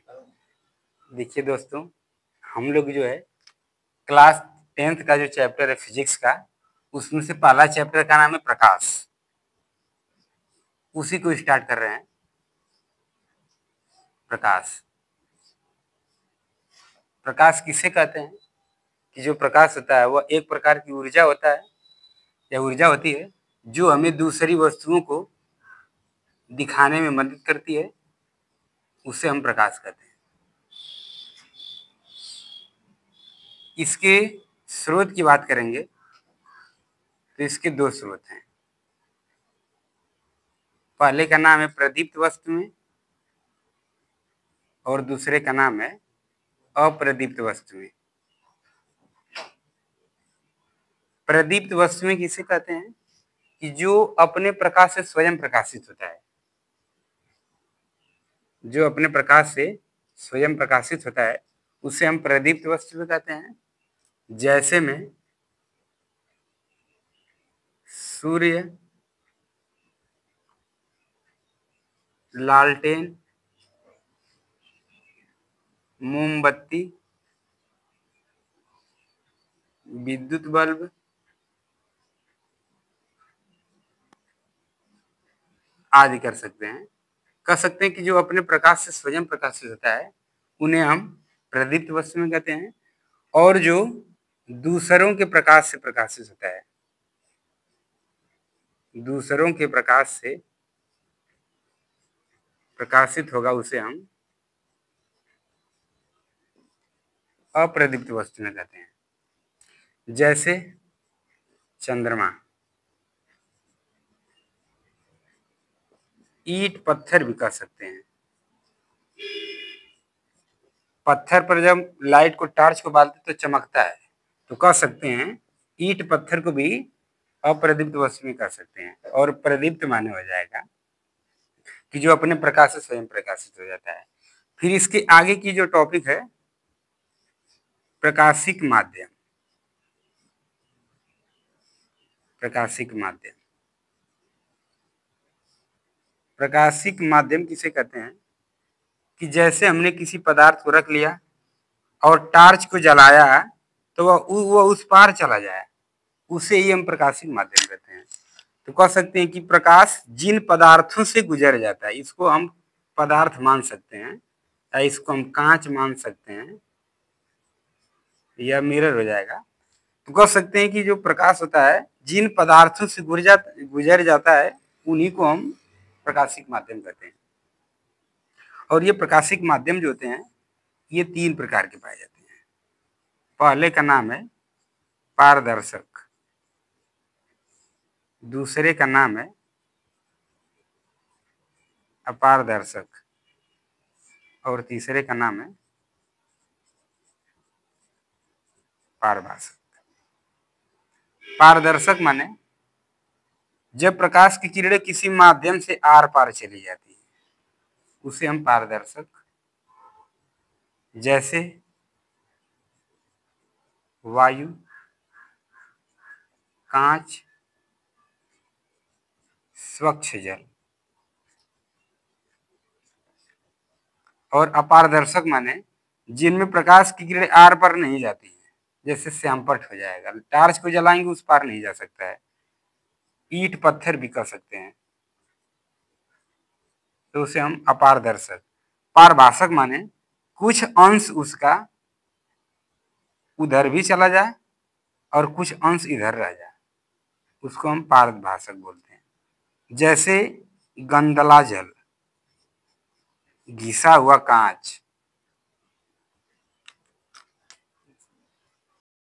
देखिए दोस्तों, हम लोग जो है क्लास 10th का जो चैप्टर है फिजिक्स का, उसमें से पहला चैप्टर का नाम है प्रकाश। उसी को स्टार्ट कर रहे हैं। प्रकाश प्रकाश किसे कहते हैं? कि जो प्रकाश होता है वह एक प्रकार की ऊर्जा होता है या ऊर्जा होती है जो हमें दूसरी वस्तुओं को दिखाने में मदद करती है। उसे हम प्रकाश कहते हैं। इसके स्रोत की बात करेंगे तो इसके दो स्रोत हैं। पहले का नाम है प्रदीप्त वस्तुएं और दूसरे का नाम है अप्रदीप्त वस्तुएं। प्रदीप्त वस्तुएं किसे कहते हैं? कि जो अपने प्रकाश से स्वयं प्रकाशित होता है। जो अपने प्रकाश से स्वयं प्रकाशित होता है उसे हम प्रदीप्त वस्तु कहते हैं। जैसे में सूर्य, लालटेन, मोमबत्ती, विद्युत बल्ब आदि कर सकते हैं। कह सकते हैं कि जो अपने प्रकाश से स्वयं प्रकाशित होता है उन्हें हम प्रदीप्त वस्तु में कहते हैं। और जो दूसरों के प्रकाश से प्रकाशित होता है, दूसरों के प्रकाश से प्रकाशित होगा, उसे हम अप्रदीप्त वस्तु में कहते हैं। जैसे चंद्रमा, ईंट पत्थर भी कह सकते हैं। पत्थर पर जब लाइट को टॉर्च को डालते तो चमकता है, तो कह सकते हैं ईंट पत्थर को भी अप्रदीप्त वस्तु में कह सकते हैं। और प्रदीप्त माने हो जाएगा कि जो अपने प्रकाश से स्वयं प्रकाशित हो जाता है। फिर इसके आगे की जो टॉपिक है प्रकाशिक माध्यम। प्रकाशिक माध्यम प्रकाशिक माध्यम किसे कहते हैं? कि जैसे हमने किसी पदार्थ को रख लिया और टॉर्च को जलाया तो वह उस पार चला जाए, उसे ही हम प्रकाशिक माध्यम कहते हैं। तो कह सकते हैं कि प्रकाश जिन पदार्थों से गुजर जाता है, इसको हम पदार्थ मान सकते हैं या इसको हम कांच मान सकते हैं या मिरर हो जाएगा। तो कह सकते हैं कि जो प्रकाश होता है जिन पदार्थों से गुजर जाता है उन्हीं को हम प्रकाशिक माध्यम कहते हैं। और ये प्रकाशिक माध्यम जो होते हैं ये 3 प्रकार के पाए जाते हैं। पहले का नाम है पारदर्शक, दूसरे का नाम है अपारदर्शक और तीसरे का नाम है पारभाषक। पारदर्शक माने जब प्रकाश की किरणें किसी माध्यम से आर पार चली जाती है उसे हम पारदर्शक। जैसे वायु, कांच, स्वच्छ जल। और अपारदर्शक माने जिनमें प्रकाश की किरणें आर पर नहीं जाती है, जैसे श्यामपट हो जाएगा, टॉर्च को जलाएंगे उस पार नहीं जा सकता है। ईंट पत्थर भी कह सकते हैं, तो उसे हम अपारदर्शक। पारभाषक माने कुछ अंश उसका उधर भी चला जाए और कुछ अंश इधर रह जाए, उसको हम पारभाषक बोलते हैं। जैसे गंदला जल, घिसा हुआ कांच,